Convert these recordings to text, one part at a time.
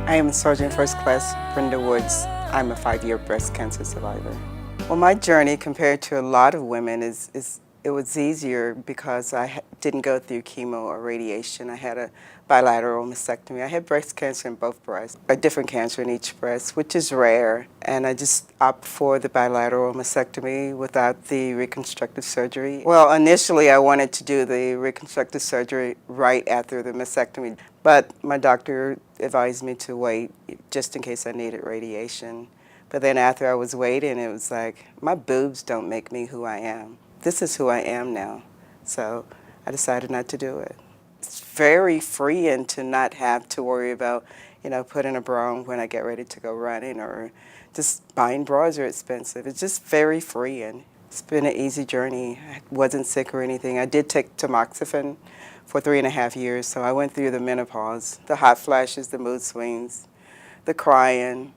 I am Sergeant First Class Brenda Woods. I'm a 5-year breast cancer survivor. Well, my journey compared to a lot of women it was easier because I didn't go through chemo or radiation. I had a bilateral mastectomy. I had breast cancer in both breasts, a different cancer in each breast, which is rare. And I just opted for the bilateral mastectomy without the reconstructive surgery. Well, initially I wanted to do the reconstructive surgery right after the mastectomy, but my doctor advised me to wait just in case I needed radiation. But then after I was waiting, it was like, my boobs don't make me who I am. This is who I am now. So I decided not to do it. It's very freeing to not have to worry about, putting a bra on when I get ready to go running, or just buying bras are expensive. It's just very freeing. It's been an easy journey. I wasn't sick or anything. I did take tamoxifen for 3.5 years, so I went through the menopause, the hot flashes, the mood swings, the crying,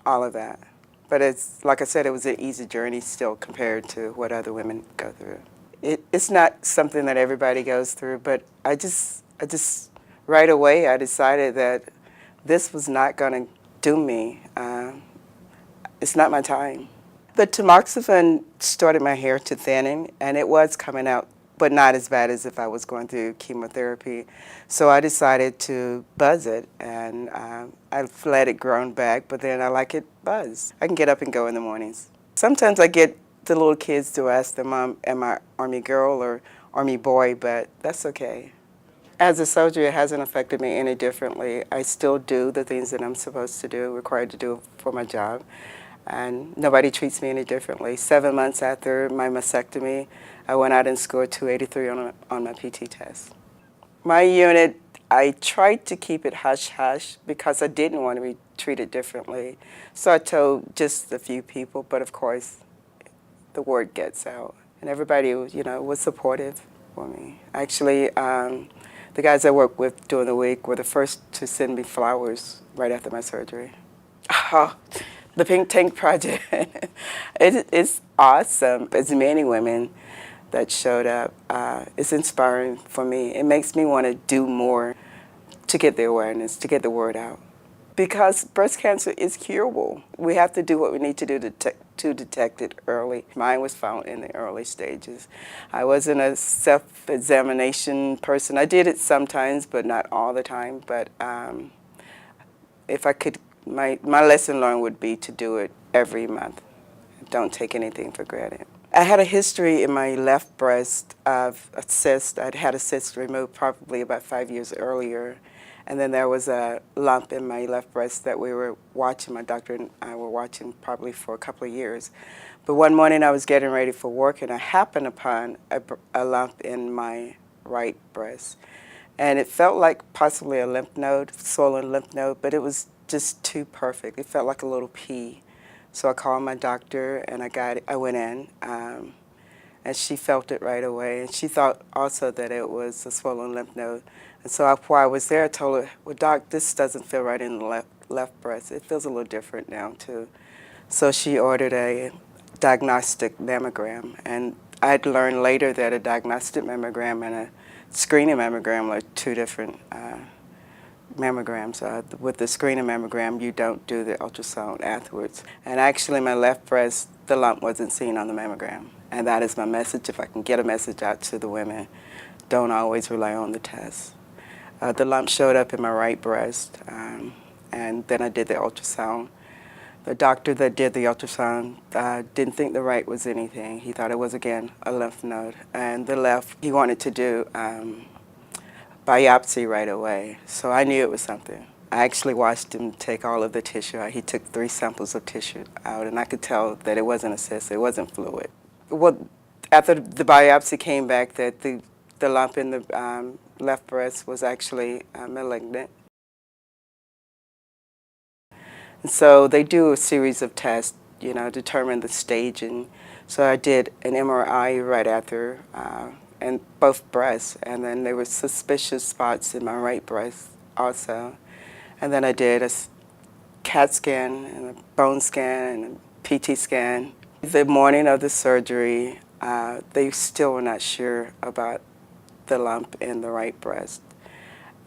all of that. But it's, like I said, it was an easy journey still compared to what other women go through. It's not something that everybody goes through, but I just right away I decided that this was not going to do me. It's not my time. The tamoxifen started my hair to thinning, and it was coming out, but not as bad as if I was going through chemotherapy. So I decided to buzz it, and I've let it grow back, but then I like it buzzed. I can get up and go in the mornings. Sometimes I get the little kids to ask their mom, am I Army girl or Army boy, but that's okay. As a soldier, it hasn't affected me any differently. I still do the things that I'm supposed to do, required to do for my job, and nobody treats me any differently. 7 months after my mastectomy, I went out and scored 283 on my PT test. My unit, I tried to keep it hush-hush because I didn't want to be treated differently. So I told just a few people, but of course, the word gets out. And everybody, was supportive for me. Actually, the guys I worked with during the week were the first to send me flowers right after my surgery. Oh, the Pink Tank Project. It's awesome. As many women that showed up, it's inspiring for me. It makes me want to do more to get the awareness, to get the word out. Because breast cancer is curable. We have to do what we need to do to detect it early. Mine was found in the early stages. I wasn't a self-examination person. I did it sometimes, but not all the time. But if I could, my lesson learned would be to do it every month. Don't take anything for granted. I had a history in my left breast of a cyst. I'd had a cyst removed probably about 5 years earlier. And then there was a lump in my left breast that we were watching, my doctor and I were watching probably for a couple of years. But one morning I was getting ready for work and I happened upon a lump in my right breast. And it felt like possibly a lymph node, swollen lymph node, but it was just too perfect. It felt like a little pea. So I called my doctor and I went in, and she felt it right away. And she thought also that it was a swollen lymph node. And so while I was there, I told her, well, Doc, this doesn't feel right in the left breast. It feels a little different now, too. So she ordered a diagnostic mammogram. And I'd learned later that a diagnostic mammogram and a screening mammogram are two different mammograms. With the screening mammogram, you don't do the ultrasound afterwards. And actually, my left breast, the lump wasn't seen on the mammogram. And that is my message. If I can get a message out to the women, don't always rely on the test. The lump showed up in my right breast, and then I did the ultrasound. The doctor that did the ultrasound didn't think the right was anything. He thought it was, again, a lymph node. And the left, he wanted to do biopsy right away, so I knew it was something. I actually watched him take all of the tissue out. He took 3 samples of tissue out, and I could tell that it wasn't a cyst, it wasn't fluid. Well, after the biopsy came back that the lump in the left breast was actually malignant. And so they do a series of tests, determine the staging. So I did an MRI right after, and both breasts, and then there were suspicious spots in my right breast also. And then I did a CAT scan and a bone scan and a PT scan. The morning of the surgery, they still were not sure about the lump in the right breast.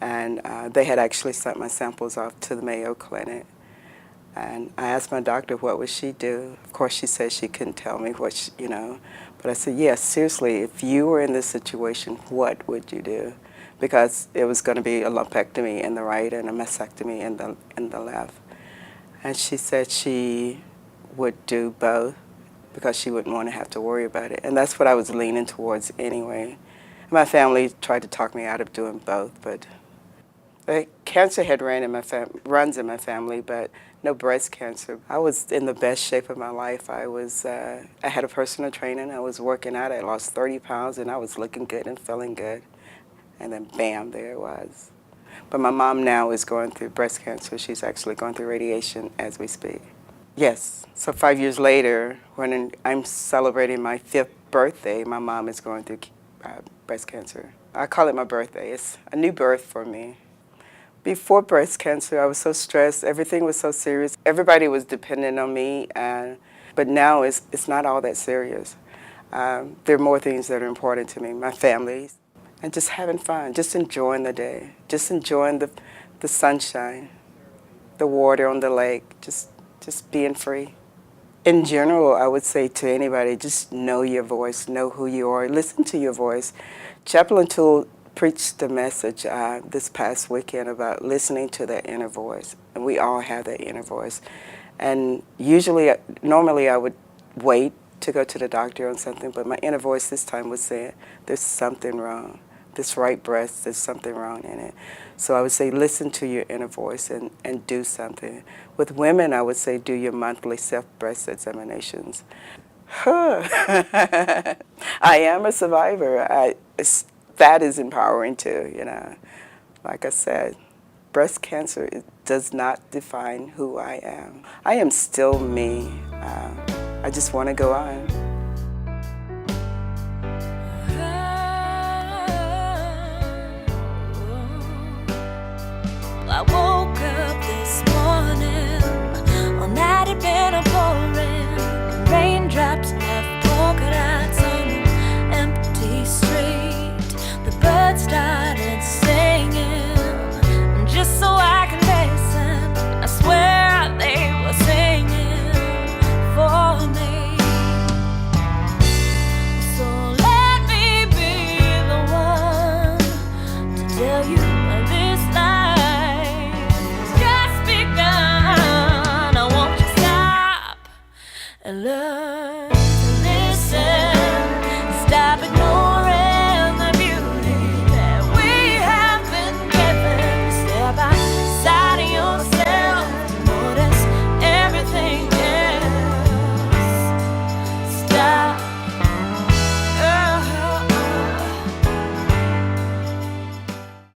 And they had actually sent my samples off to the Mayo Clinic. And I asked my doctor what would she do. Of course, she said she couldn't tell me what But I said, yes, seriously, if you were in this situation, what would you do? Because it was going to be a lumpectomy in the right and a mastectomy in the left. And she said she would do both because she wouldn't want to have to worry about it. And that's what I was leaning towards anyway. My family tried to talk me out of doing both, but cancer had runs in my family, but no breast cancer. I was in the best shape of my life. I had a personal trainer. I was working out. I lost 30 pounds, and I was looking good and feeling good. And then, bam, there it was. But my mom now is going through breast cancer. She's actually going through radiation as we speak. Yes. So 5 years later, when I'm celebrating my 5th birthday, my mom is going through breast cancer. I call it my birthday. It's a new birth for me. Before breast cancer, I was so stressed. Everything was so serious. Everybody was dependent on me. But now it's not all that serious. There are more things that are important to me, my family, and just having fun, just enjoying the day, just enjoying the sunshine, the water on the lake, just being free. In general, I would say to anybody, just know your voice, know who you are, listen to your voice. Chaplain Toole preached the message this past weekend about listening to that inner voice, and we all have that inner voice. And normally I would wait to go to the doctor on something, but my inner voice this time was saying, there's something wrong. This right breast, there's something wrong in it. So I would say listen to your inner voice and do something. With women, I would say do your monthly self-breast examinations. I am a survivor. That is empowering too, Like I said, breast cancer does not define who I am. I am still me. I just want to go on.